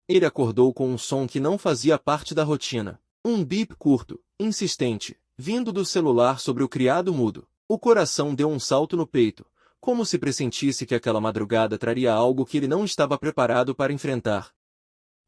Ele acordou com um som que não fazia parte da rotina. Um bip curto, insistente, vindo do celular sobre o criado mudo. O coração deu um salto no peito, como se pressentisse que aquela madrugada traria algo que ele não estava preparado para enfrentar.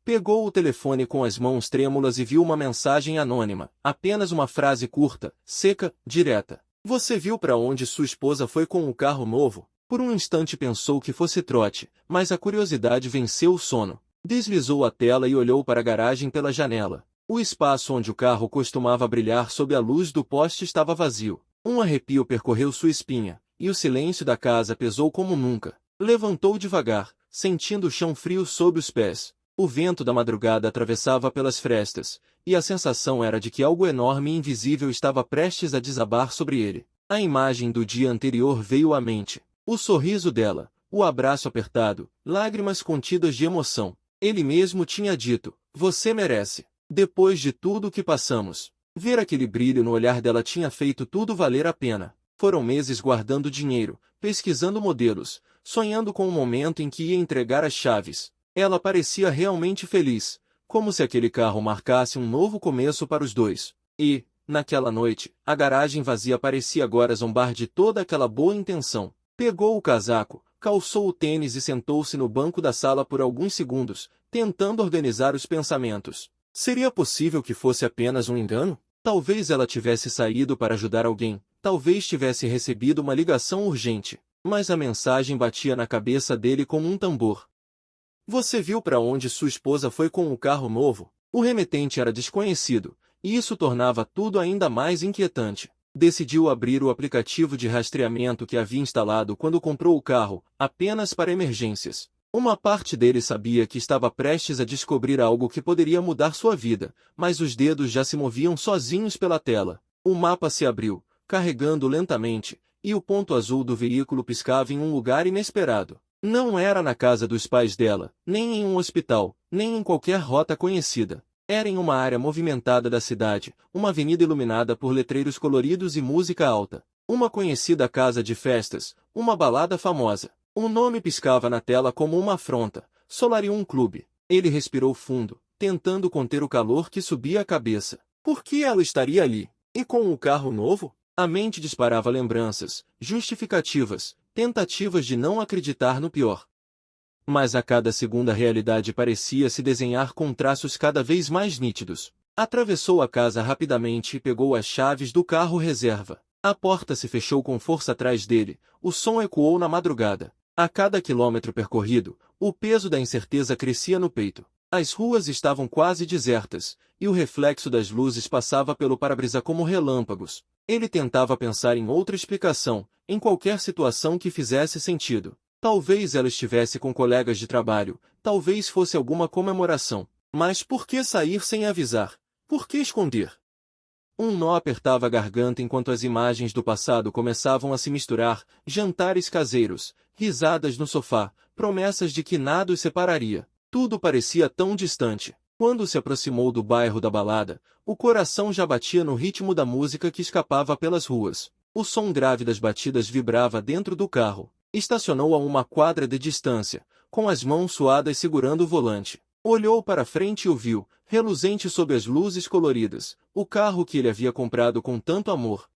Pegou o telefone com as mãos trêmulas e viu uma mensagem anônima, apenas uma frase curta, seca, direta. Você viu para onde sua esposa foi com o carro novo? Por um instante pensou que fosse trote, mas a curiosidade venceu o sono. Deslizou a tela e olhou para a garagem pela janela. O espaço onde o carro costumava brilhar sob a luz do poste estava vazio. Um arrepio percorreu sua espinha, e o silêncio da casa pesou como nunca. Levantou devagar, sentindo o chão frio sob os pés. O vento da madrugada atravessava pelas frestas, e a sensação era de que algo enorme e invisível estava prestes a desabar sobre ele. A imagem do dia anterior veio à mente. O sorriso dela, o abraço apertado, lágrimas contidas de emoção. Ele mesmo tinha dito, você merece. Depois de tudo o que passamos. Ver aquele brilho no olhar dela tinha feito tudo valer a pena. Foram meses guardando dinheiro, pesquisando modelos, sonhando com o momento em que ia entregar as chaves. Ela parecia realmente feliz, como se aquele carro marcasse um novo começo para os dois. E, naquela noite, a garagem vazia parecia agora zombar de toda aquela boa intenção. Pegou o casaco, calçou o tênis e sentou-se no banco da sala por alguns segundos, tentando organizar os pensamentos. Seria possível que fosse apenas um engano? Talvez ela tivesse saído para ajudar alguém, talvez tivesse recebido uma ligação urgente, mas a mensagem batia na cabeça dele como um tambor. Você viu para onde sua esposa foi com o carro novo? O remetente era desconhecido, e isso tornava tudo ainda mais inquietante. Decidiu abrir o aplicativo de rastreamento que havia instalado quando comprou o carro, apenas para emergências. Uma parte dele sabia que estava prestes a descobrir algo que poderia mudar sua vida, mas os dedos já se moviam sozinhos pela tela. O mapa se abriu, carregando lentamente, e o ponto azul do veículo piscava em um lugar inesperado. Não era na casa dos pais dela, nem em um hospital, nem em qualquer rota conhecida. Era em uma área movimentada da cidade, uma avenida iluminada por letreiros coloridos e música alta. Uma conhecida casa de festas, uma balada famosa. Um nome piscava na tela como uma afronta, Solarium Club. Ele respirou fundo, tentando conter o calor que subia a cabeça. Por que ela estaria ali? E com o carro novo? A mente disparava lembranças, justificativas, tentativas de não acreditar no pior. Mas a cada segundo a realidade parecia se desenhar com traços cada vez mais nítidos. Atravessou a casa rapidamente e pegou as chaves do carro reserva. A porta se fechou com força atrás dele, o som ecoou na madrugada. A cada quilômetro percorrido, o peso da incerteza crescia no peito. As ruas estavam quase desertas, e o reflexo das luzes passava pelo para-brisa como relâmpagos. Ele tentava pensar em outra explicação, em qualquer situação que fizesse sentido. Talvez ela estivesse com colegas de trabalho, talvez fosse alguma comemoração. Mas por que sair sem avisar? Por que esconder? Um nó apertava a garganta enquanto as imagens do passado começavam a se misturar, jantares caseiros, risadas no sofá, promessas de que nada os separaria. Tudo parecia tão distante. Quando se aproximou do bairro da balada, o coração já batia no ritmo da música que escapava pelas ruas. O som grave das batidas vibrava dentro do carro. Estacionou a uma quadra de distância, com as mãos suadas segurando o volante. Olhou para frente e o viu, reluzente sob as luzes coloridas, o carro que ele havia comprado com tanto amor.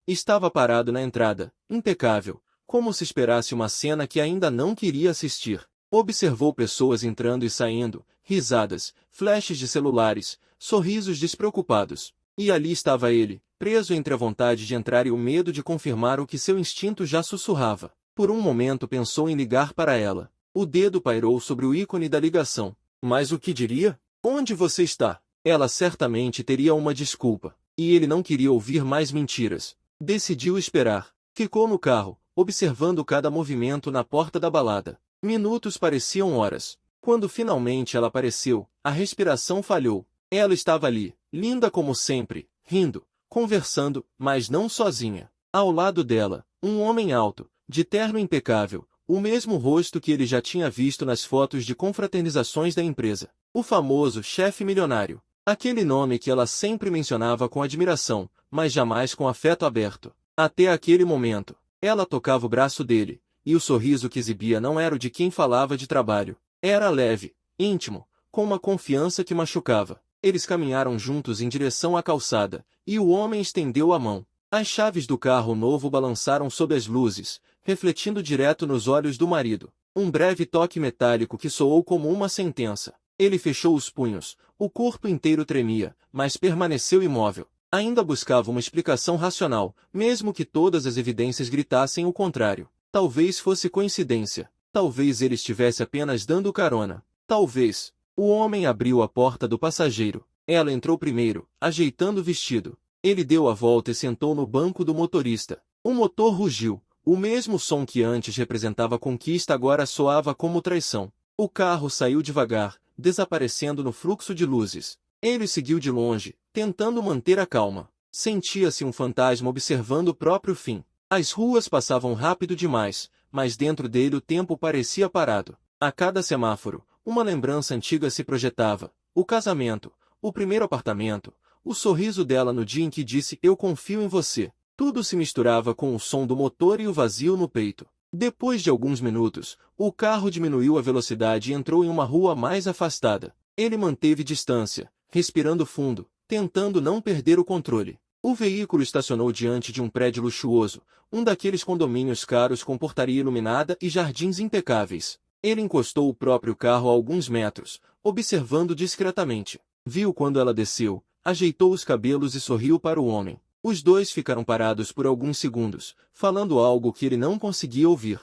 Estava parado na entrada, impecável, como se esperasse uma cena que ainda não queria assistir. Observou pessoas entrando e saindo, risadas, flashes de celulares, sorrisos despreocupados. E ali estava ele, preso entre a vontade de entrar e o medo de confirmar o que seu instinto já sussurrava. Por um momento pensou em ligar para ela. O dedo pairou sobre o ícone da ligação. Mas o que diria? Onde você está? Ela certamente teria uma desculpa. E ele não queria ouvir mais mentiras. Decidiu esperar. Ficou no carro, observando cada movimento na porta da balada. Minutos pareciam horas. Quando finalmente ela apareceu, a respiração falhou. Ela estava ali, linda como sempre, rindo, conversando, mas não sozinha. Ao lado dela, um homem alto, de terno impecável, o mesmo rosto que ele já tinha visto nas fotos de confraternizações da empresa. O famoso chefe milionário. Aquele nome que ela sempre mencionava com admiração, mas jamais com afeto aberto. Até aquele momento, ela tocava o braço dele, e o sorriso que exibia não era o de quem falava de trabalho. Era leve, íntimo, com uma confiança que machucava. Eles caminharam juntos em direção à calçada, e o homem estendeu a mão. As chaves do carro novo balançaram sob as luzes, refletindo direto nos olhos do marido. Um breve toque metálico que soou como uma sentença. Ele fechou os punhos, o corpo inteiro tremia, mas permaneceu imóvel. Ainda buscava uma explicação racional, mesmo que todas as evidências gritassem o contrário. Talvez fosse coincidência. Talvez ele estivesse apenas dando carona. Talvez. O homem abriu a porta do passageiro. Ela entrou primeiro, ajeitando o vestido. Ele deu a volta e sentou no banco do motorista. O motor rugiu. O mesmo som que antes representava conquista agora soava como traição. O carro saiu devagar, desaparecendo no fluxo de luzes. Ele seguiu de longe, tentando manter a calma. Sentia-se um fantasma observando o próprio fim. As ruas passavam rápido demais, mas dentro dele o tempo parecia parado. A cada semáforo, uma lembrança antiga se projetava. O casamento, o primeiro apartamento, o sorriso dela no dia em que disse "Eu confio em você". Tudo se misturava com o som do motor e o vazio no peito. Depois de alguns minutos, o carro diminuiu a velocidade e entrou em uma rua mais afastada. Ele manteve distância, respirando fundo, tentando não perder o controle. O veículo estacionou diante de um prédio luxuoso, um daqueles condomínios caros com portaria iluminada e jardins impecáveis. Ele encostou o próprio carro a alguns metros, observando discretamente. Viu quando ela desceu, ajeitou os cabelos e sorriu para o homem. Os dois ficaram parados por alguns segundos, falando algo que ele não conseguia ouvir.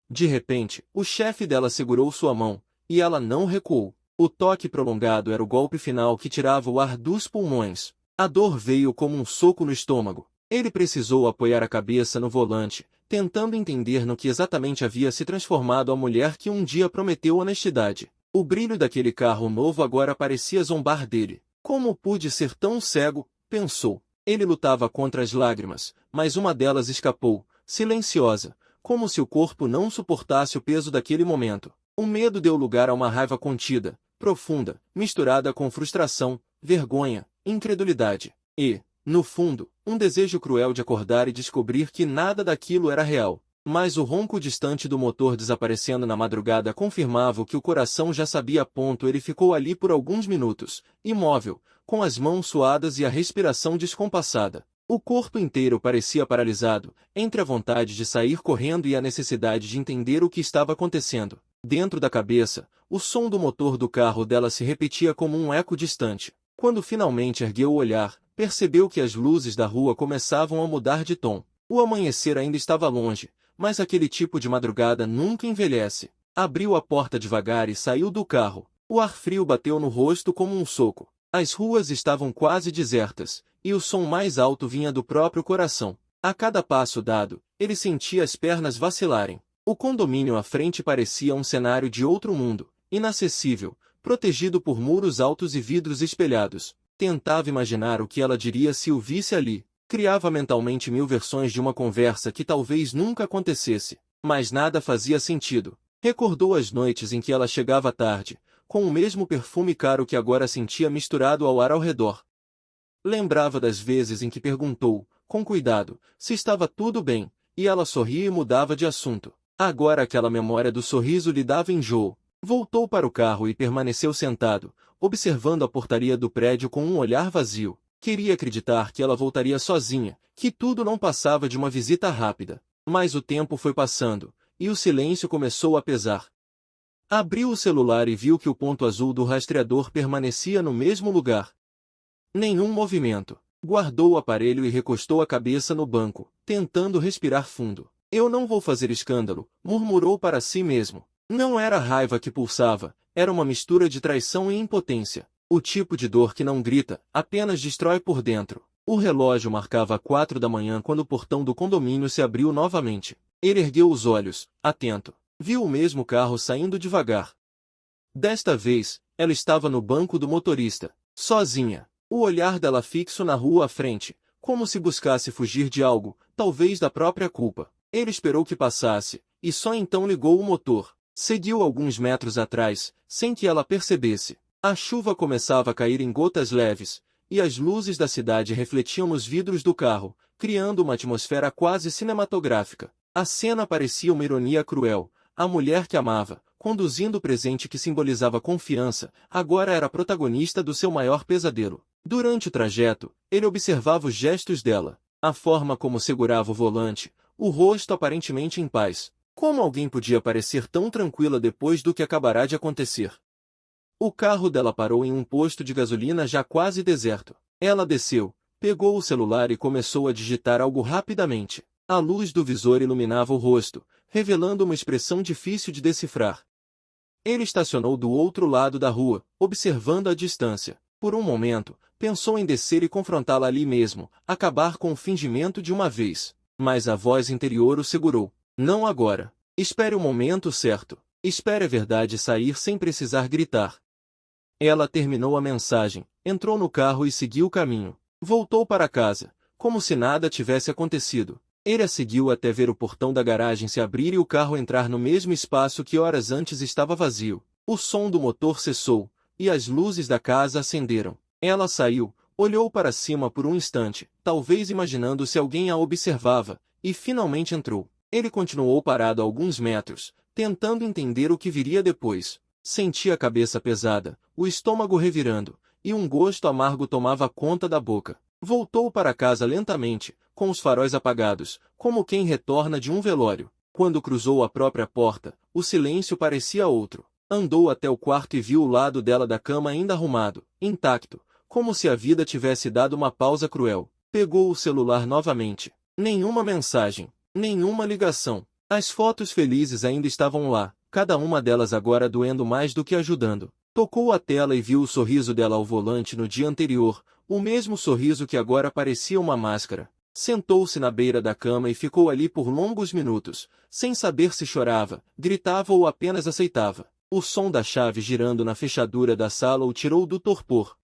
De repente, o chefe dela segurou sua mão, e ela não recuou. O toque prolongado era o golpe final que tirava o ar dos pulmões. A dor veio como um soco no estômago. Ele precisou apoiar a cabeça no volante, tentando entender no que exatamente havia se transformado a mulher que um dia prometeu honestidade. O brilho daquele carro novo agora parecia zombar dele. Como pude ser tão cego? Pensou. Ele lutava contra as lágrimas, mas uma delas escapou, silenciosa, como se o corpo não suportasse o peso daquele momento. O medo deu lugar a uma raiva contida, profunda, misturada com frustração, vergonha, incredulidade. E, no fundo, um desejo cruel de acordar e descobrir que nada daquilo era real. Mas o ronco distante do motor desaparecendo na madrugada confirmava o que o coração já sabia. Ele ficou ali por alguns minutos, imóvel, com as mãos suadas e a respiração descompassada. O corpo inteiro parecia paralisado, entre a vontade de sair correndo e a necessidade de entender o que estava acontecendo. Dentro da cabeça, o som do motor do carro dela se repetia como um eco distante. Quando finalmente ergueu o olhar, percebeu que as luzes da rua começavam a mudar de tom. O amanhecer ainda estava longe, mas aquele tipo de madrugada nunca envelhece. Abriu a porta devagar e saiu do carro. O ar frio bateu no rosto como um soco. As ruas estavam quase desertas, e o som mais alto vinha do próprio coração. A cada passo dado, ele sentia as pernas vacilarem. O condomínio à frente parecia um cenário de outro mundo, inacessível, protegido por muros altos e vidros espelhados. Tentava imaginar o que ela diria se o visse ali. Criava mentalmente 1000 versões de uma conversa que talvez nunca acontecesse, mas nada fazia sentido. Recordou as noites em que ela chegava tarde, com o mesmo perfume caro que agora sentia misturado ao ar ao redor. Lembrava das vezes em que perguntou, com cuidado, se estava tudo bem, e ela sorria e mudava de assunto. Agora aquela memória do sorriso lhe dava enjoo. Voltou para o carro e permaneceu sentado, observando a portaria do prédio com um olhar vazio. Queria acreditar que ela voltaria sozinha, que tudo não passava de uma visita rápida. Mas o tempo foi passando, e o silêncio começou a pesar. Abriu o celular e viu que o ponto azul do rastreador permanecia no mesmo lugar. Nenhum movimento. Guardou o aparelho e recostou a cabeça no banco, tentando respirar fundo. "Eu não vou fazer escândalo", murmurou para si mesmo. Não era raiva que pulsava, era uma mistura de traição e impotência. O tipo de dor que não grita, apenas destrói por dentro. O relógio marcava 4 da manhã quando o portão do condomínio se abriu novamente. Ele ergueu os olhos, atento. Viu o mesmo carro saindo devagar. Desta vez, ela estava no banco do motorista, sozinha. O olhar dela fixo na rua à frente, como se buscasse fugir de algo, talvez da própria culpa. Ele esperou que passasse, e só então ligou o motor. Seguiu alguns metros atrás, sem que ela percebesse. A chuva começava a cair em gotas leves, e as luzes da cidade refletiam nos vidros do carro, criando uma atmosfera quase cinematográfica. A cena parecia uma ironia cruel. A mulher que amava, conduzindo o presente que simbolizava confiança, agora era protagonista do seu maior pesadelo. Durante o trajeto, ele observava os gestos dela, a forma como segurava o volante, o rosto aparentemente em paz. Como alguém podia parecer tão tranquila depois do que acabará de acontecer? O carro dela parou em um posto de gasolina já quase deserto. Ela desceu, pegou o celular e começou a digitar algo rapidamente. A luz do visor iluminava o rosto, revelando uma expressão difícil de decifrar. Ele estacionou do outro lado da rua, observando a distância. Por um momento, pensou em descer e confrontá-la ali mesmo, acabar com o fingimento de uma vez. Mas a voz interior o segurou. Não agora. Espere o momento certo. Espere a verdade sair sem precisar gritar. Ela terminou a mensagem, entrou no carro e seguiu o caminho. Voltou para casa, como se nada tivesse acontecido. Ele a seguiu até ver o portão da garagem se abrir e o carro entrar no mesmo espaço que horas antes estava vazio. O som do motor cessou, e as luzes da casa acenderam. Ela saiu, olhou para cima por um instante, talvez imaginando se alguém a observava, e finalmente entrou. Ele continuou parado a alguns metros, tentando entender o que viria depois. Sentia a cabeça pesada, o estômago revirando, e um gosto amargo tomava conta da boca. Voltou para casa lentamente, com os faróis apagados, como quem retorna de um velório. Quando cruzou a própria porta, o silêncio parecia outro. Andou até o quarto e viu o lado dela da cama ainda arrumado, intacto, como se a vida tivesse dado uma pausa cruel. Pegou o celular novamente. Nenhuma mensagem, nenhuma ligação. As fotos felizes ainda estavam lá, cada uma delas agora doendo mais do que ajudando. Tocou a tela e viu o sorriso dela ao volante no dia anterior, o mesmo sorriso que agora parecia uma máscara. Sentou-se na beira da cama e ficou ali por longos minutos, sem saber se chorava, gritava ou apenas aceitava. O som da chave girando na fechadura da sala o tirou do torpor.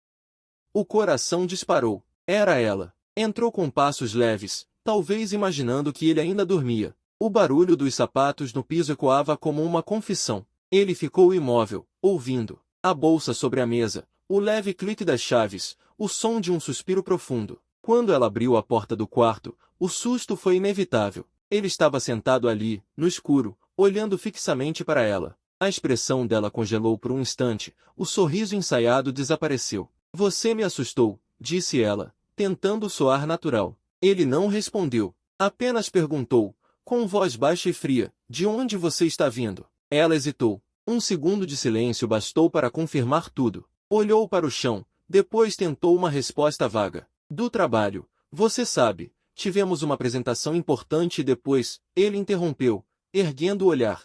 O coração disparou. Era ela. Entrou com passos leves, talvez imaginando que ele ainda dormia. O barulho dos sapatos no piso ecoava como uma confissão. Ele ficou imóvel, ouvindo. A bolsa sobre a mesa, o leve clique das chaves, o som de um suspiro profundo. Quando ela abriu a porta do quarto, o susto foi inevitável. Ele estava sentado ali, no escuro, olhando fixamente para ela. A expressão dela congelou por um instante, o sorriso ensaiado desapareceu. Você me assustou, disse ela, tentando soar natural. Ele não respondeu, apenas perguntou, com voz baixa e fria, de onde você está vindo? Ela hesitou. Um segundo de silêncio bastou para confirmar tudo. Olhou para o chão, depois tentou uma resposta vaga. Do trabalho, você sabe, tivemos uma apresentação importante e depois, ele interrompeu, erguendo o olhar.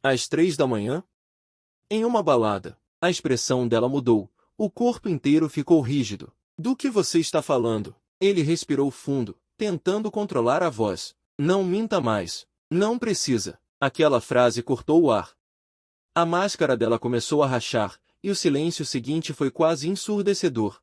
Às 3 da manhã? Em uma balada. A expressão dela mudou, o corpo inteiro ficou rígido. Do que você está falando? Ele respirou fundo, tentando controlar a voz. Não minta mais. Não precisa. Aquela frase cortou o ar. A máscara dela começou a rachar, e o silêncio seguinte foi quase ensurdecedor.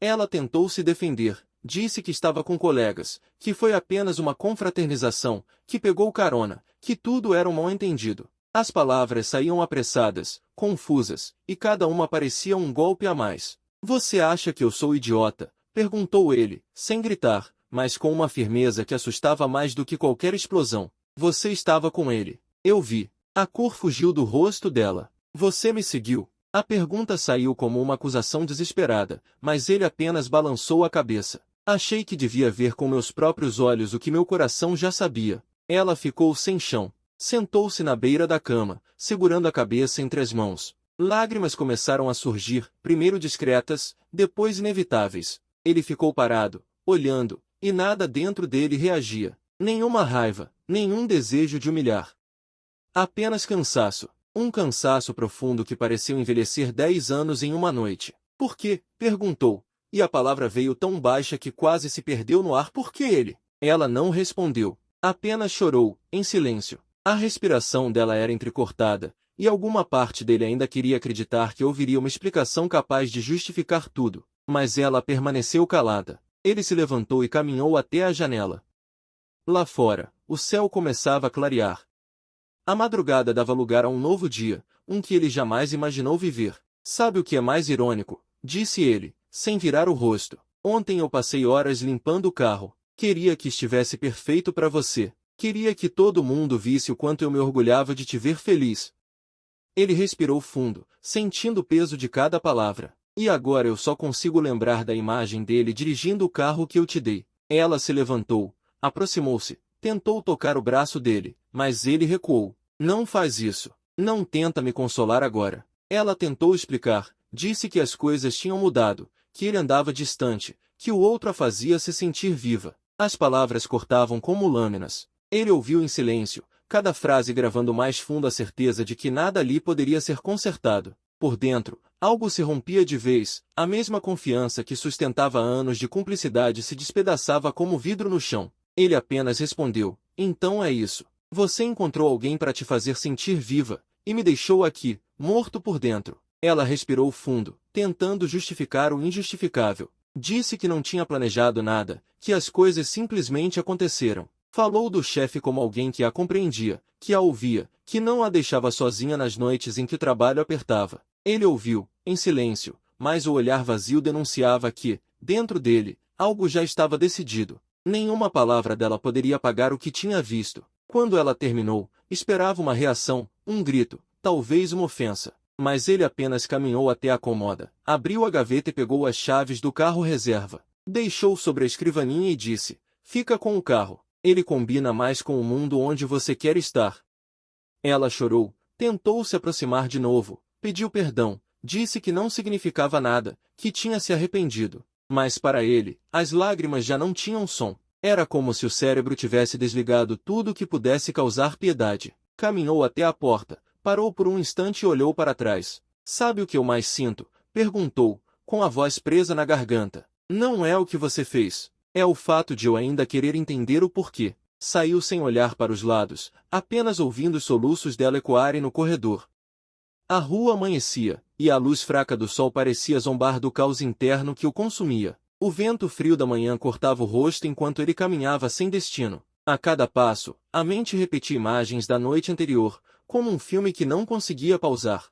Ela tentou se defender, disse que estava com colegas, que foi apenas uma confraternização, que pegou carona, que tudo era um mal-entendido. As palavras saíam apressadas, confusas, e cada uma parecia um golpe a mais. Você acha que eu sou idiota? Perguntou ele, sem gritar, mas com uma firmeza que assustava mais do que qualquer explosão. Você estava com ele. Eu vi. A cor fugiu do rosto dela. Você me seguiu. A pergunta saiu como uma acusação desesperada, mas ele apenas balançou a cabeça. Achei que devia ver com meus próprios olhos o que meu coração já sabia. Ela ficou sem chão. Sentou-se na beira da cama, segurando a cabeça entre as mãos. Lágrimas começaram a surgir, primeiro discretas, depois inevitáveis. Ele ficou parado, olhando, e nada dentro dele reagia. Nenhuma raiva, nenhum desejo de humilhar. Apenas cansaço. Um cansaço profundo que pareceu envelhecer 10 anos em uma noite. Por quê? Perguntou. E a palavra veio tão baixa que quase se perdeu no ar. Por que ele? Ela não respondeu. Apenas chorou, em silêncio. A respiração dela era entrecortada, e alguma parte dele ainda queria acreditar que ouviria uma explicação capaz de justificar tudo. Mas ela permaneceu calada. Ele se levantou e caminhou até a janela. Lá fora, o céu começava a clarear. A madrugada dava lugar a um novo dia, um que ele jamais imaginou viver. Sabe o que é mais irônico? Disse ele, sem virar o rosto. Ontem eu passei horas limpando o carro. Queria que estivesse perfeito para você. Queria que todo mundo visse o quanto eu me orgulhava de te ver feliz. Ele respirou fundo, sentindo o peso de cada palavra. E agora eu só consigo lembrar da imagem dele dirigindo o carro que eu te dei. Ela se levantou, aproximou-se, tentou tocar o braço dele, mas ele recuou. Não faz isso. Não tenta me consolar agora. Ela tentou explicar, disse que as coisas tinham mudado, que ele andava distante, que o outro a fazia se sentir viva. As palavras cortavam como lâminas. Ele ouviu em silêncio, cada frase gravando mais fundo a certeza de que nada ali poderia ser consertado. Por dentro, algo se rompia de vez, a mesma confiança que sustentava anos de cumplicidade se despedaçava como vidro no chão. Ele apenas respondeu, então é isso. Você encontrou alguém para te fazer sentir viva, e me deixou aqui, morto por dentro. Ela respirou fundo, tentando justificar o injustificável. Disse que não tinha planejado nada, que as coisas simplesmente aconteceram. Falou do chefe como alguém que a compreendia, que a ouvia, que não a deixava sozinha nas noites em que o trabalho apertava. Ele ouviu, em silêncio, mas o olhar vazio denunciava que, dentro dele, algo já estava decidido. Nenhuma palavra dela poderia apagar o que tinha visto. Quando ela terminou, esperava uma reação, um grito, talvez uma ofensa. Mas ele apenas caminhou até a cômoda, abriu a gaveta e pegou as chaves do carro reserva. Deixou sobre a escrivaninha e disse, fica com o carro. Ele combina mais com o mundo onde você quer estar. Ela chorou, tentou se aproximar de novo, pediu perdão, disse que não significava nada, que tinha se arrependido. Mas para ele, as lágrimas já não tinham som. Era como se o cérebro tivesse desligado tudo que pudesse causar piedade. Caminhou até a porta, parou por um instante e olhou para trás. Sabe o que eu mais sinto? Perguntou, com a voz presa na garganta. Não é o que você fez. É o fato de eu ainda querer entender o porquê. Saiu sem olhar para os lados, apenas ouvindo os soluços dela ecoarem no corredor. A rua amanhecia, e a luz fraca do sol parecia zombar do caos interno que o consumia. O vento frio da manhã cortava o rosto enquanto ele caminhava sem destino. A cada passo, a mente repetia imagens da noite anterior, como um filme que não conseguia pausar.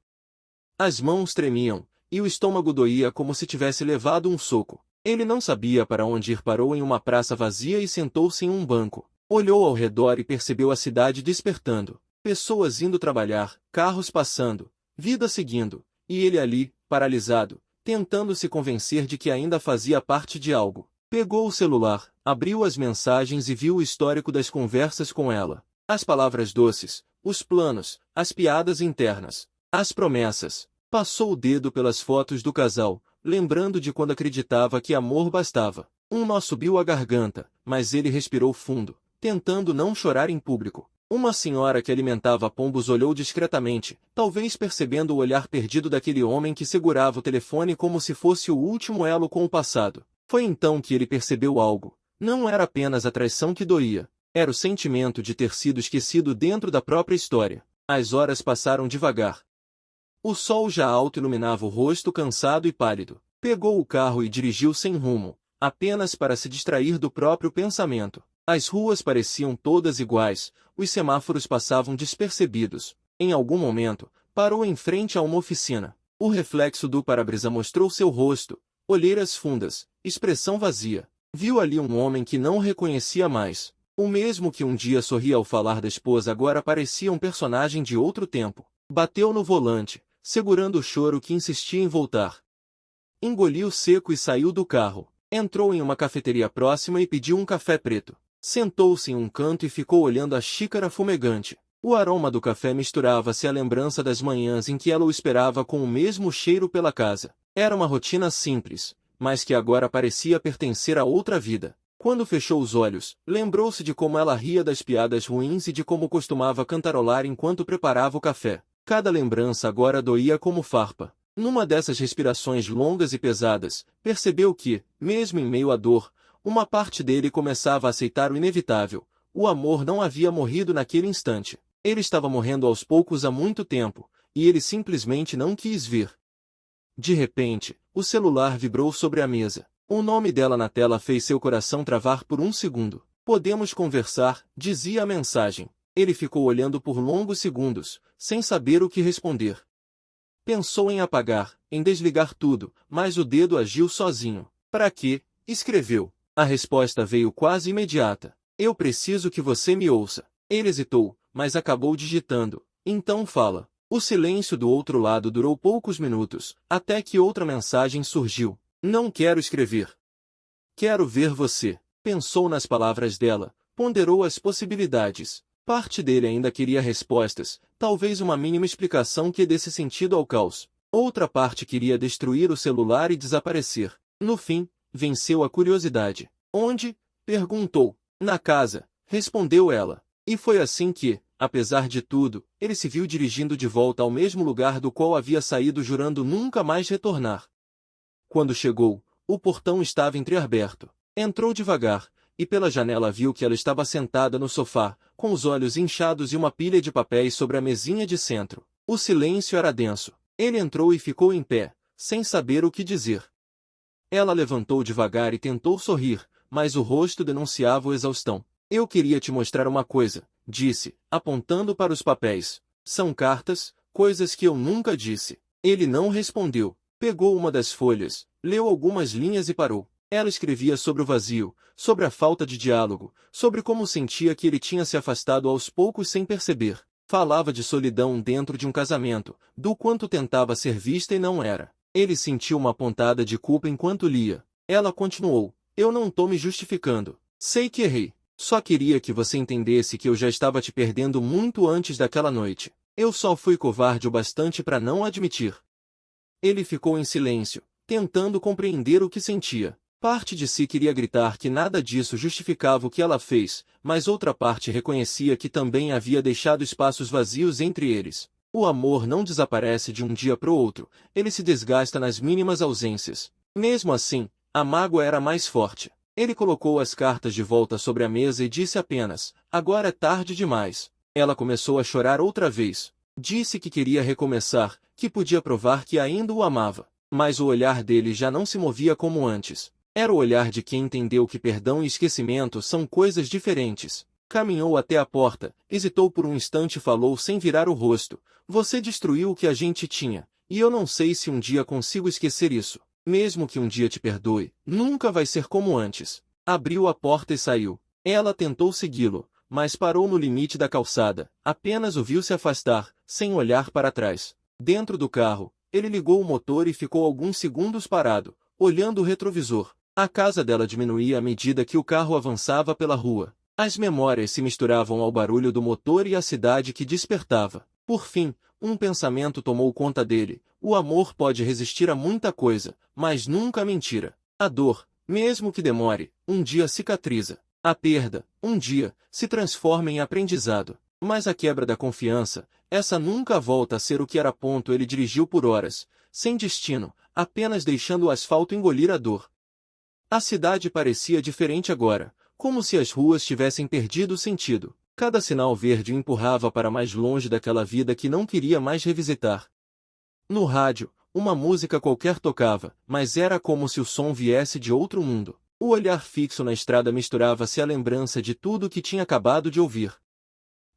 As mãos tremiam, e o estômago doía como se tivesse levado um soco. Ele não sabia para onde ir, parou em uma praça vazia e sentou-se em um banco. Olhou ao redor e percebeu a cidade despertando. Pessoas indo trabalhar, carros passando, vida seguindo, e ele ali, paralisado, tentando se convencer de que ainda fazia parte de algo. Pegou o celular, abriu as mensagens e viu o histórico das conversas com ela. As palavras doces, os planos, as piadas internas, as promessas. Passou o dedo pelas fotos do casal, lembrando de quando acreditava que amor bastava. Um nó subiu à garganta, mas ele respirou fundo, tentando não chorar em público. Uma senhora que alimentava pombos olhou discretamente, talvez percebendo o olhar perdido daquele homem que segurava o telefone como se fosse o último elo com o passado. Foi então que ele percebeu algo. Não era apenas a traição que doía. Era o sentimento de ter sido esquecido dentro da própria história. As horas passaram devagar. O sol já alto iluminava o rosto cansado e pálido. Pegou o carro e dirigiu sem rumo, apenas para se distrair do próprio pensamento. As ruas pareciam todas iguais, os semáforos passavam despercebidos. Em algum momento, parou em frente a uma oficina. O reflexo do para-brisa mostrou seu rosto, olheiras fundas, expressão vazia. Viu ali um homem que não o reconhecia mais. O mesmo que um dia sorria ao falar da esposa agora parecia um personagem de outro tempo. Bateu no volante, segurando o choro que insistia em voltar. Engoliu seco e saiu do carro. Entrou em uma cafeteria próxima e pediu um café preto. Sentou-se em um canto e ficou olhando a xícara fumegante. O aroma do café misturava-se à lembrança das manhãs em que ela o esperava com o mesmo cheiro pela casa. Era uma rotina simples, mas que agora parecia pertencer a outra vida. Quando fechou os olhos, lembrou-se de como ela ria das piadas ruins e de como costumava cantarolar enquanto preparava o café. Cada lembrança agora doía como farpa. Numa dessas respirações longas e pesadas, percebeu que, mesmo em meio à dor, uma parte dele começava a aceitar o inevitável. O amor não havia morrido naquele instante. Ele estava morrendo aos poucos há muito tempo, e ele simplesmente não quis ver. De repente, o celular vibrou sobre a mesa. O nome dela na tela fez seu coração travar por um segundo. Podemos conversar, dizia a mensagem. Ele ficou olhando por longos segundos, sem saber o que responder. Pensou em apagar, em desligar tudo, mas o dedo agiu sozinho. Para quê? Escreveu. A resposta veio quase imediata. Eu preciso que você me ouça. Ele hesitou, mas acabou digitando. Então fala. O silêncio do outro lado durou poucos minutos, até que outra mensagem surgiu. Não quero escrever. Quero ver você. Pensou nas palavras dela, ponderou as possibilidades. Parte dele ainda queria respostas, talvez uma mínima explicação que desse sentido ao caos. Outra parte queria destruir o celular e desaparecer. No fim, venceu a curiosidade. Onde? Perguntou. Na casa, respondeu ela. E foi assim que, apesar de tudo, ele se viu dirigindo de volta ao mesmo lugar do qual havia saído jurando nunca mais retornar. Quando chegou, o portão estava entreaberto. Entrou devagar, e pela janela viu que ela estava sentada no sofá, com os olhos inchados e uma pilha de papéis sobre a mesinha de centro. O silêncio era denso. Ele entrou e ficou em pé, sem saber o que dizer. Ela levantou devagar e tentou sorrir, mas o rosto denunciava a exaustão. Eu queria te mostrar uma coisa, disse, apontando para os papéis. São cartas, coisas que eu nunca disse. Ele não respondeu. Pegou uma das folhas, leu algumas linhas e parou. Ela escrevia sobre o vazio, sobre a falta de diálogo, sobre como sentia que ele tinha se afastado aos poucos sem perceber. Falava de solidão dentro de um casamento, do quanto tentava ser vista e não era. Ele sentiu uma pontada de culpa enquanto lia. Ela continuou. Eu não tô me justificando. Sei que errei. Só queria que você entendesse que eu já estava te perdendo muito antes daquela noite. Eu só fui covarde o bastante para não admitir. Ele ficou em silêncio, tentando compreender o que sentia. Parte de si queria gritar que nada disso justificava o que ela fez, mas outra parte reconhecia que também havia deixado espaços vazios entre eles. O amor não desaparece de um dia para o outro, ele se desgasta nas mínimas ausências. Mesmo assim, a mágoa era mais forte. Ele colocou as cartas de volta sobre a mesa e disse apenas, agora é tarde demais. Ela começou a chorar outra vez. Disse que queria recomeçar, que podia provar que ainda o amava. Mas o olhar dele já não se movia como antes. Era o olhar de quem entendeu que perdão e esquecimento são coisas diferentes. Caminhou até a porta, hesitou por um instante e falou sem virar o rosto. Você destruiu o que a gente tinha, e eu não sei se um dia consigo esquecer isso. Mesmo que um dia te perdoe, nunca vai ser como antes. Abriu a porta e saiu. Ela tentou segui-lo, mas parou no limite da calçada. Apenas o viu se afastar, sem olhar para trás. Dentro do carro, ele ligou o motor e ficou alguns segundos parado, olhando o retrovisor. A casa dela diminuía à medida que o carro avançava pela rua. As memórias se misturavam ao barulho do motor e à cidade que despertava. Por fim, um pensamento tomou conta dele. O amor pode resistir a muita coisa, mas nunca a mentira. A dor, mesmo que demore, um dia cicatriza. A perda, um dia, se transforma em aprendizado. Mas a quebra da confiança, essa nunca volta a ser o que era. Ele dirigiu por horas, sem destino, apenas deixando o asfalto engolir a dor. A cidade parecia diferente agora, como se as ruas tivessem perdido o sentido. Cada sinal verde o empurrava para mais longe daquela vida que não queria mais revisitar. No rádio, uma música qualquer tocava, mas era como se o som viesse de outro mundo. O olhar fixo na estrada misturava-se à lembrança de tudo que tinha acabado de ouvir.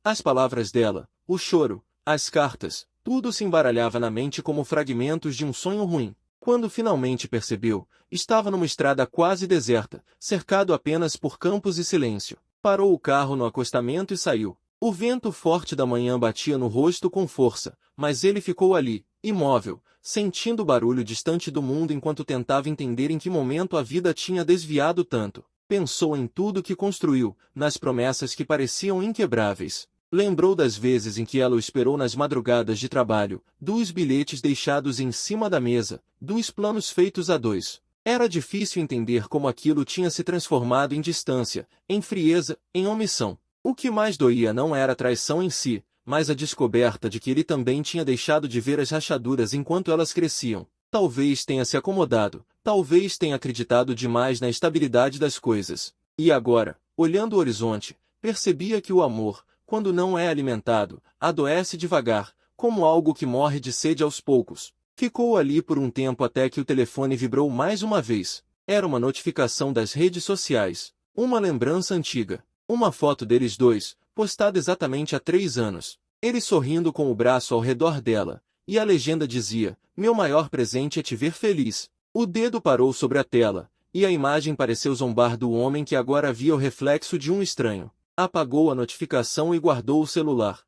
As palavras dela, o choro, as cartas, tudo se embaralhava na mente como fragmentos de um sonho ruim. Quando finalmente percebeu, estava numa estrada quase deserta, cercado apenas por campos e silêncio. Parou o carro no acostamento e saiu. O vento forte da manhã batia no rosto com força, mas ele ficou ali, imóvel, sentindo o barulho distante do mundo enquanto tentava entender em que momento a vida tinha desviado tanto. Pensou em tudo que construiu, nas promessas que pareciam inquebráveis. Lembrou das vezes em que ela o esperou nas madrugadas de trabalho, dos bilhetes deixados em cima da mesa, dos planos feitos a dois. Era difícil entender como aquilo tinha se transformado em distância, em frieza, em omissão. O que mais doía não era a traição em si, mas a descoberta de que ele também tinha deixado de ver as rachaduras enquanto elas cresciam. Talvez tenha se acomodado, talvez tenha acreditado demais na estabilidade das coisas. E agora, olhando o horizonte, percebia que o amor, quando não é alimentado, adoece devagar, como algo que morre de sede aos poucos. Ficou ali por um tempo até que o telefone vibrou mais uma vez. Era uma notificação das redes sociais. Uma lembrança antiga. Uma foto deles dois, postada exatamente há 3 anos. Ele sorrindo com o braço ao redor dela. E a legenda dizia, meu maior presente é te ver feliz. O dedo parou sobre a tela, e a imagem pareceu zombar do homem que agora via o reflexo de um estranho. Apagou a notificação e guardou o celular.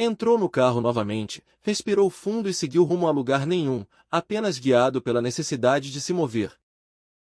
Entrou no carro novamente, respirou fundo e seguiu rumo a lugar nenhum, apenas guiado pela necessidade de se mover.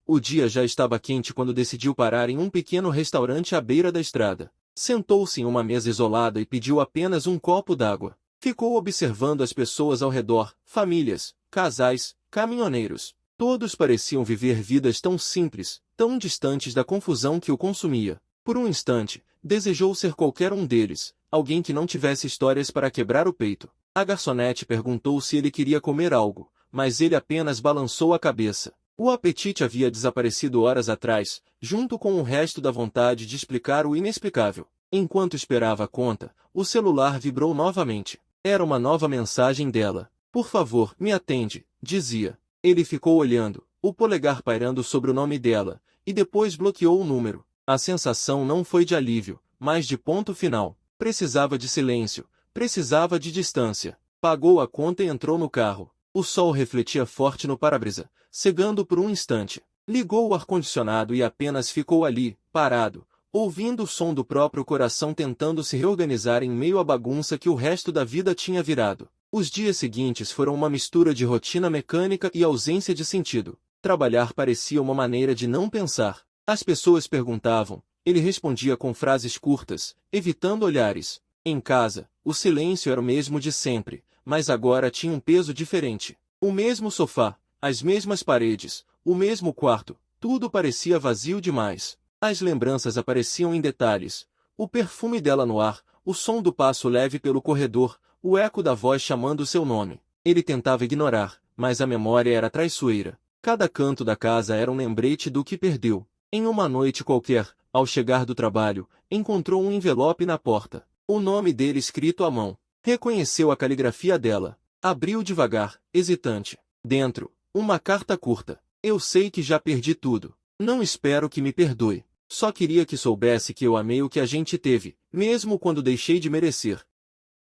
O dia já estava quente quando decidiu parar em um pequeno restaurante à beira da estrada. Sentou-se em uma mesa isolada e pediu apenas um copo d'água. Ficou observando as pessoas ao redor, famílias, casais, caminhoneiros. Todos pareciam viver vidas tão simples, tão distantes da confusão que o consumia. Por um instante, desejou ser qualquer um deles, alguém que não tivesse histórias para quebrar o peito. A garçonete perguntou se ele queria comer algo, mas ele apenas balançou a cabeça. O apetite havia desaparecido horas atrás, junto com o resto da vontade de explicar o inexplicável. Enquanto esperava a conta, o celular vibrou novamente. Era uma nova mensagem dela. Por favor, me atende, dizia. Ele ficou olhando, o polegar pairando sobre o nome dela, e depois bloqueou o número. A sensação não foi de alívio, mas de ponto final. Precisava de silêncio, precisava de distância. Pagou a conta e entrou no carro. O sol refletia forte no para-brisa, cegando por um instante. Ligou o ar-condicionado e apenas ficou ali, parado, ouvindo o som do próprio coração tentando se reorganizar em meio à bagunça que o resto da vida tinha virado. Os dias seguintes foram uma mistura de rotina mecânica e ausência de sentido. Trabalhar parecia uma maneira de não pensar. As pessoas perguntavam, ele respondia com frases curtas, evitando olhares. Em casa, o silêncio era o mesmo de sempre, mas agora tinha um peso diferente. O mesmo sofá, as mesmas paredes, o mesmo quarto, tudo parecia vazio demais. As lembranças apareciam em detalhes. O perfume dela no ar, o som do passo leve pelo corredor, o eco da voz chamando seu nome. Ele tentava ignorar, mas a memória era traiçoeira. Cada canto da casa era um lembrete do que perdeu. Em uma noite qualquer, ao chegar do trabalho, encontrou um envelope na porta. O nome dele escrito à mão. Reconheceu a caligrafia dela. Abriu devagar, hesitante. Dentro, uma carta curta. Eu sei que já perdi tudo. Não espero que me perdoe. Só queria que soubesse que eu amei o que a gente teve, mesmo quando deixei de merecer.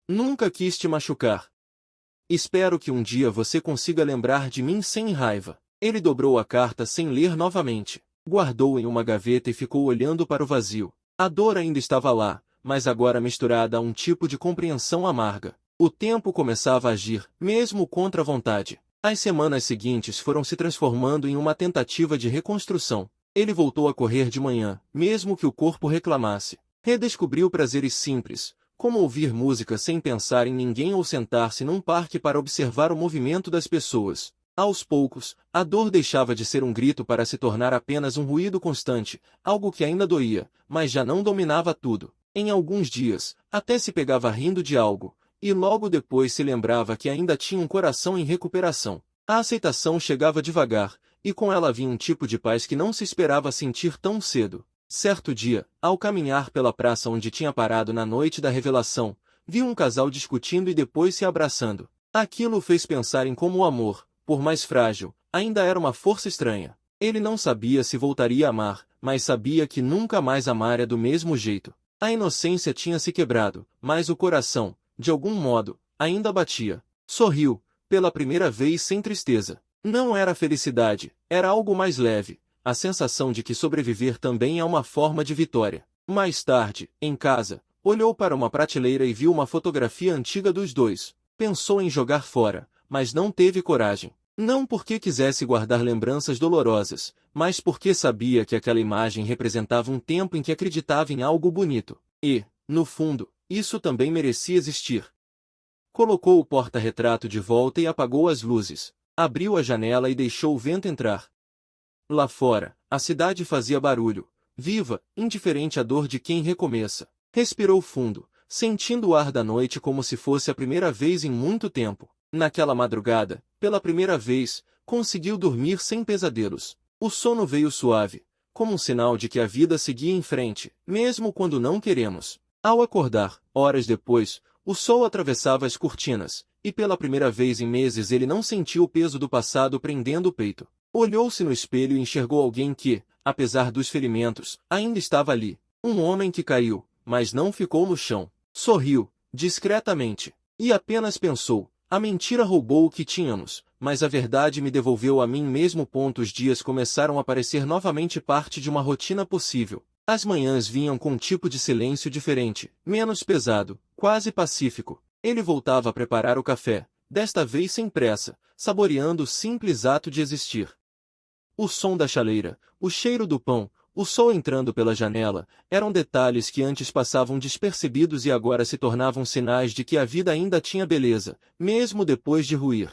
Nunca quis te machucar. Espero que um dia você consiga lembrar de mim sem raiva. Ele dobrou a carta sem ler novamente. Guardou-a em uma gaveta e ficou olhando para o vazio. A dor ainda estava lá, mas agora misturada a um tipo de compreensão amarga. O tempo começava a agir, mesmo contra a vontade. As semanas seguintes foram se transformando em uma tentativa de reconstrução. Ele voltou a correr de manhã, mesmo que o corpo reclamasse. Redescobriu prazeres simples, como ouvir música sem pensar em ninguém ou sentar-se num parque para observar o movimento das pessoas. Aos poucos, a dor deixava de ser um grito para se tornar apenas um ruído constante, algo que ainda doía, mas já não dominava tudo. Em alguns dias, até se pegava rindo de algo, e logo depois se lembrava que ainda tinha um coração em recuperação. A aceitação chegava devagar, e com ela vinha um tipo de paz que não se esperava sentir tão cedo. Certo dia, ao caminhar pela praça onde tinha parado na noite da revelação, viu um casal discutindo e depois se abraçando. Aquilo o fez pensar em como o amor, por mais frágil, ainda era uma força estranha. Ele não sabia se voltaria a amar, mas sabia que nunca mais amaria do mesmo jeito. A inocência tinha se quebrado, mas o coração, de algum modo, ainda batia. Sorriu, pela primeira vez sem tristeza. Não era felicidade, era algo mais leve, a sensação de que sobreviver também é uma forma de vitória. Mais tarde, em casa, olhou para uma prateleira e viu uma fotografia antiga dos dois. Pensou em jogar fora, mas não teve coragem. Não porque quisesse guardar lembranças dolorosas, mas porque sabia que aquela imagem representava um tempo em que acreditava em algo bonito. E, no fundo, isso também merecia existir. Colocou o porta-retrato de volta e apagou as luzes. Abriu a janela e deixou o vento entrar. Lá fora, a cidade fazia barulho, viva, indiferente à dor de quem recomeça. Respirou fundo, sentindo o ar da noite como se fosse a primeira vez em muito tempo. Naquela madrugada, pela primeira vez, conseguiu dormir sem pesadelos. O sono veio suave, como um sinal de que a vida seguia em frente, mesmo quando não queremos. Ao acordar, horas depois, o sol atravessava as cortinas, e pela primeira vez em meses ele não sentiu o peso do passado prendendo o peito. Olhou-se no espelho e enxergou alguém que, apesar dos ferimentos, ainda estava ali. Um homem que caiu, mas não ficou no chão. Sorriu, discretamente, e apenas pensou, a mentira roubou o que tínhamos, mas a verdade me devolveu a mim mesmo. Os dias começaram a parecer novamente parte de uma rotina possível. As manhãs vinham com um tipo de silêncio diferente, menos pesado, quase pacífico. Ele voltava a preparar o café, desta vez sem pressa, saboreando o simples ato de existir. O som da chaleira, o cheiro do pão, o sol entrando pela janela, eram detalhes que antes passavam despercebidos e agora se tornavam sinais de que a vida ainda tinha beleza, mesmo depois de ruir.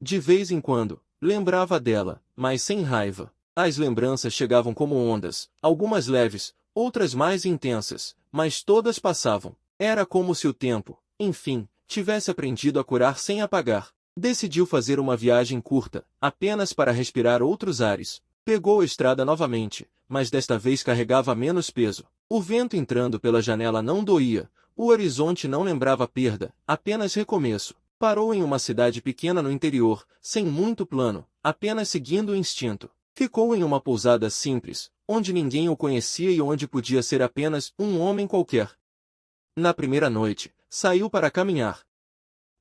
De vez em quando, lembrava dela, mas sem raiva. As lembranças chegavam como ondas, algumas leves, outras mais intensas, mas todas passavam. Era como se o tempo, enfim, tivesse aprendido a curar sem apagar. Decidiu fazer uma viagem curta, apenas para respirar outros ares. Pegou a estrada novamente, mas desta vez carregava menos peso. O vento entrando pela janela não doía, o horizonte não lembrava perda, apenas recomeço. Parou em uma cidade pequena no interior, sem muito plano, apenas seguindo o instinto. Ficou em uma pousada simples, onde ninguém o conhecia e onde podia ser apenas um homem qualquer. Na primeira noite, saiu para caminhar.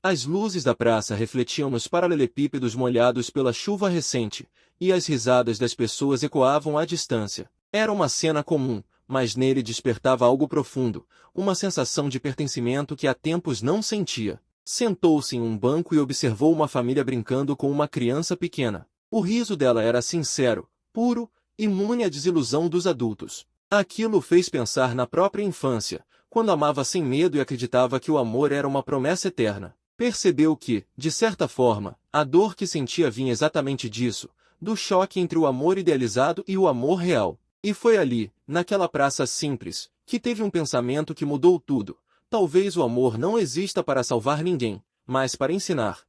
As luzes da praça refletiam nos paralelepípedos molhados pela chuva recente, e as risadas das pessoas ecoavam à distância. Era uma cena comum, mas nele despertava algo profundo, uma sensação de pertencimento que há tempos não sentia. Sentou-se em um banco e observou uma família brincando com uma criança pequena. O riso dela era sincero, puro, imune à desilusão dos adultos. Aquilo o fez pensar na própria infância, quando amava sem medo e acreditava que o amor era uma promessa eterna. Percebeu que, de certa forma, a dor que sentia vinha exatamente disso, do choque entre o amor idealizado e o amor real. E foi ali, naquela praça simples, que teve um pensamento que mudou tudo. Talvez o amor não exista para salvar ninguém, mas para ensinar.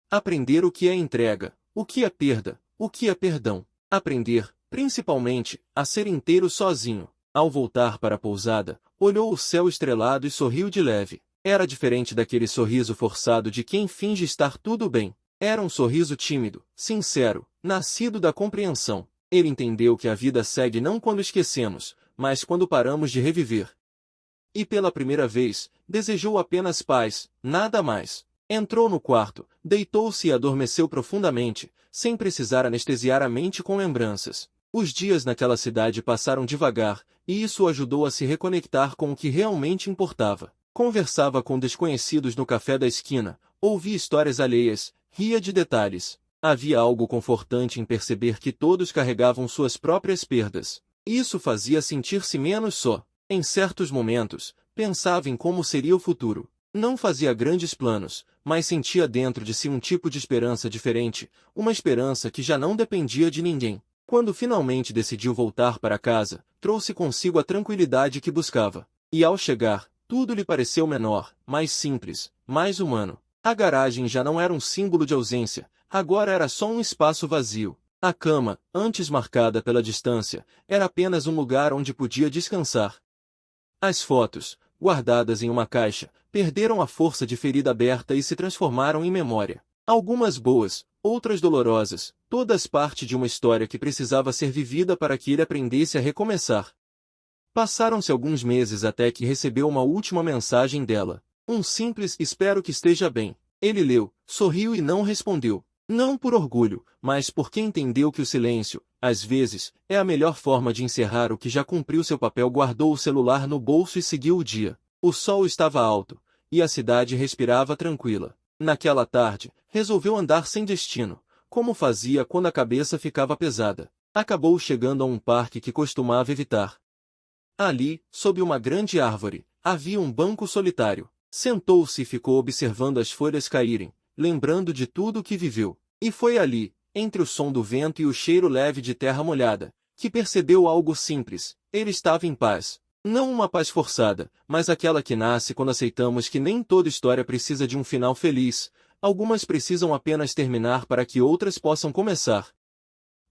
Aprender o que é entrega, o que é perda, o que é perdão. Aprender, principalmente, a ser inteiro sozinho. Ao voltar para a pousada, olhou o céu estrelado e sorriu de leve. Era diferente daquele sorriso forçado de quem finge estar tudo bem. Era um sorriso tímido, sincero, nascido da compreensão. Ele entendeu que a vida segue não quando esquecemos, mas quando paramos de reviver. E pela primeira vez, desejou apenas paz, nada mais. Entrou no quarto, deitou-se e adormeceu profundamente, sem precisar anestesiar a mente com lembranças. Os dias naquela cidade passaram devagar, e isso o ajudou a se reconectar com o que realmente importava. Conversava com desconhecidos no café da esquina, ouvia histórias alheias, ria de detalhes. Havia algo confortante em perceber que todos carregavam suas próprias perdas. Isso fazia sentir-se menos só. Em certos momentos, pensava em como seria o futuro. Não fazia grandes planos, mas sentia dentro de si um tipo de esperança diferente, uma esperança que já não dependia de ninguém. Quando finalmente decidiu voltar para casa, trouxe consigo a tranquilidade que buscava. E ao chegar, tudo lhe pareceu menor, mais simples, mais humano. A garagem já não era um símbolo de ausência, agora era só um espaço vazio. A cama, antes marcada pela distância, era apenas um lugar onde podia descansar. As fotos, guardadas em uma caixa, perderam a força de ferida aberta e se transformaram em memória. Algumas boas, outras dolorosas, todas parte de uma história que precisava ser vivida para que ele aprendesse a recomeçar. Passaram-se alguns meses até que recebeu uma última mensagem dela. Um simples "espero que esteja bem". Ele leu, sorriu e não respondeu. Não por orgulho, mas porque entendeu que o silêncio, às vezes, é a melhor forma de encerrar o que já cumpriu seu papel. Guardou o celular no bolso e seguiu o dia. O sol estava alto, e a cidade respirava tranquila. Naquela tarde, resolveu andar sem destino, como fazia quando a cabeça ficava pesada. Acabou chegando a um parque que costumava evitar. Ali, sob uma grande árvore, havia um banco solitário. Sentou-se e ficou observando as folhas caírem, lembrando de tudo o que viveu. E foi ali, entre o som do vento e o cheiro leve de terra molhada, que percebeu algo simples. Ele estava em paz. Não uma paz forçada, mas aquela que nasce quando aceitamos que nem toda história precisa de um final feliz. Algumas precisam apenas terminar para que outras possam começar.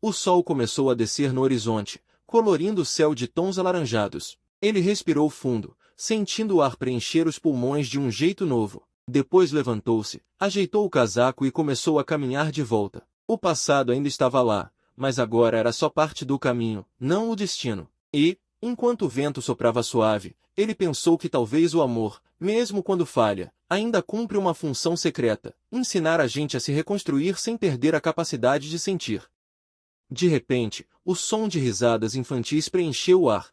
O sol começou a descer no horizonte, colorindo o céu de tons alaranjados. Ele respirou fundo, sentindo o ar preencher os pulmões de um jeito novo. Depois levantou-se, ajeitou o casaco e começou a caminhar de volta. O passado ainda estava lá, mas agora era só parte do caminho, não o destino. E, enquanto o vento soprava suave, ele pensou que talvez o amor, mesmo quando falha, ainda cumpre uma função secreta: ensinar a gente a se reconstruir sem perder a capacidade de sentir. De repente, o som de risadas infantis preencheu o ar.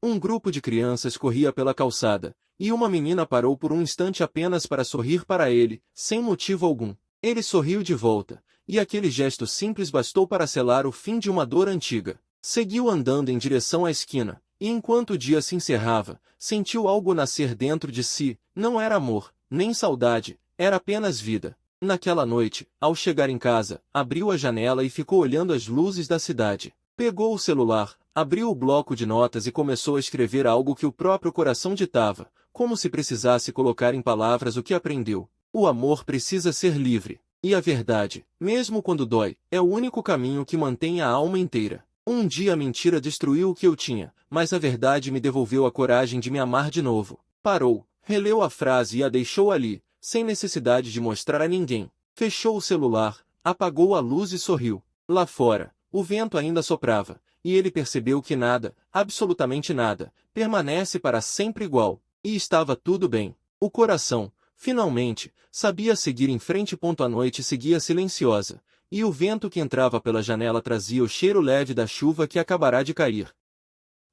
Um grupo de crianças corria pela calçada, e uma menina parou por um instante apenas para sorrir para ele, sem motivo algum. Ele sorriu de volta, e aquele gesto simples bastou para selar o fim de uma dor antiga. Seguiu andando em direção à esquina, e enquanto o dia se encerrava, sentiu algo nascer dentro de si. Não era amor, nem saudade, era apenas vida. Naquela noite, ao chegar em casa, abriu a janela e ficou olhando as luzes da cidade. Pegou o celular, abriu o bloco de notas e começou a escrever algo que o próprio coração ditava, como se precisasse colocar em palavras o que aprendeu. O amor precisa ser livre. E a verdade, mesmo quando dói, é o único caminho que mantém a alma inteira. Um dia a mentira destruiu o que eu tinha, mas a verdade me devolveu a coragem de me amar de novo. Parou, releu a frase e a deixou ali, sem necessidade de mostrar a ninguém. Fechou o celular, apagou a luz e sorriu. Lá fora, o vento ainda soprava, e ele percebeu que nada, absolutamente nada, permanece para sempre igual. E estava tudo bem. O coração, finalmente, sabia seguir em frente. A noite seguia silenciosa, e o vento que entrava pela janela trazia o cheiro leve da chuva que acabará de cair.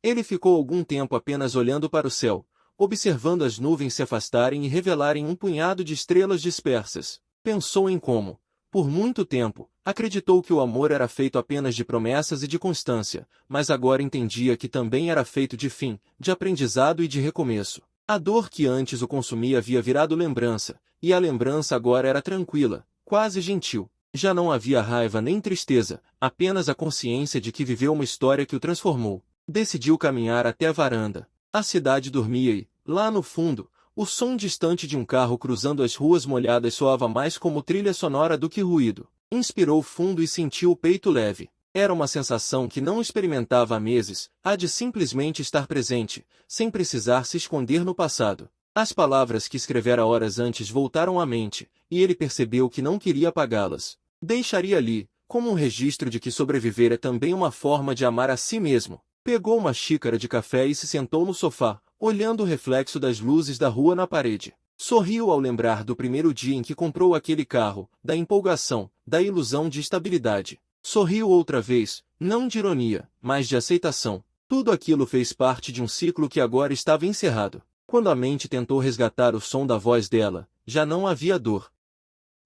Ele ficou algum tempo apenas olhando para o céu, observando as nuvens se afastarem e revelarem um punhado de estrelas dispersas. Pensou em como, por muito tempo, acreditou que o amor era feito apenas de promessas e de constância, mas agora entendia que também era feito de fim, de aprendizado e de recomeço. A dor que antes o consumia havia virado lembrança, e a lembrança agora era tranquila, quase gentil. Já não havia raiva nem tristeza, apenas a consciência de que viveu uma história que o transformou. Decidiu caminhar até a varanda. A cidade dormia e, lá no fundo, o som distante de um carro cruzando as ruas molhadas soava mais como trilha sonora do que ruído. Inspirou fundo e sentiu o peito leve. Era uma sensação que não experimentava há meses, a de simplesmente estar presente, sem precisar se esconder no passado. As palavras que escrevera horas antes voltaram à mente, e ele percebeu que não queria apagá-las. Deixaria ali, como um registro de que sobreviver é também uma forma de amar a si mesmo. Pegou uma xícara de café e se sentou no sofá, olhando o reflexo das luzes da rua na parede. Sorriu ao lembrar do primeiro dia em que comprou aquele carro, da empolgação, da ilusão de estabilidade. Sorriu outra vez, não de ironia, mas de aceitação. Tudo aquilo fez parte de um ciclo que agora estava encerrado. Quando a mente tentou resgatar o som da voz dela, já não havia dor.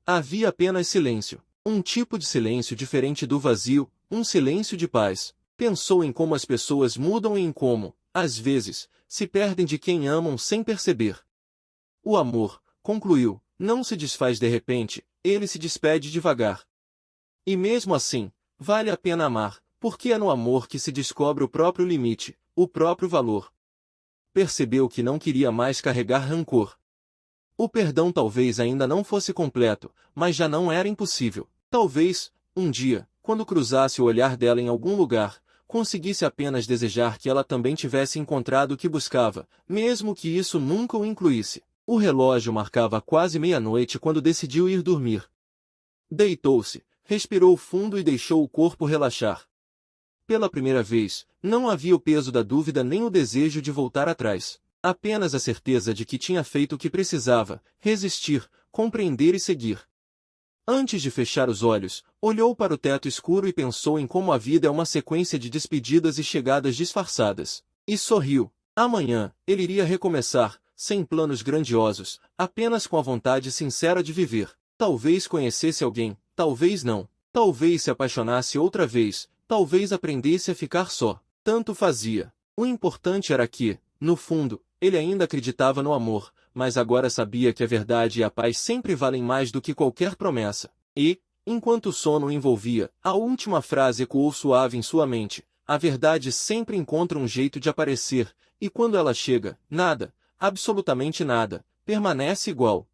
Havia apenas silêncio. Um tipo de silêncio diferente do vazio, um silêncio de paz. Pensou em como as pessoas mudam e em como, às vezes, se perdem de quem amam sem perceber. O amor, concluiu, não se desfaz de repente, ele se despede devagar. E mesmo assim, vale a pena amar, porque é no amor que se descobre o próprio limite, o próprio valor. Percebeu que não queria mais carregar rancor. O perdão talvez ainda não fosse completo, mas já não era impossível. Talvez, um dia, quando cruzasse o olhar dela em algum lugar, conseguisse apenas desejar que ela também tivesse encontrado o que buscava, mesmo que isso nunca o incluísse. O relógio marcava quase meia-noite quando decidiu ir dormir. Deitou-se, respirou fundo e deixou o corpo relaxar. Pela primeira vez, não havia o peso da dúvida nem o desejo de voltar atrás. Apenas a certeza de que tinha feito o que precisava, resistir, compreender e seguir. Antes de fechar os olhos, olhou para o teto escuro e pensou em como a vida é uma sequência de despedidas e chegadas disfarçadas. E sorriu. Amanhã, ele iria recomeçar, sem planos grandiosos, apenas com a vontade sincera de viver. Talvez conhecesse alguém, talvez não. Talvez se apaixonasse outra vez, talvez aprendesse a ficar só. Tanto fazia. O importante era que, no fundo, ele ainda acreditava no amor, mas agora sabia que a verdade e a paz sempre valem mais do que qualquer promessa. E, enquanto o sono o envolvia, a última frase ecoou suave em sua mente. A verdade sempre encontra um jeito de aparecer, e quando ela chega, nada, absolutamente nada, permanece igual.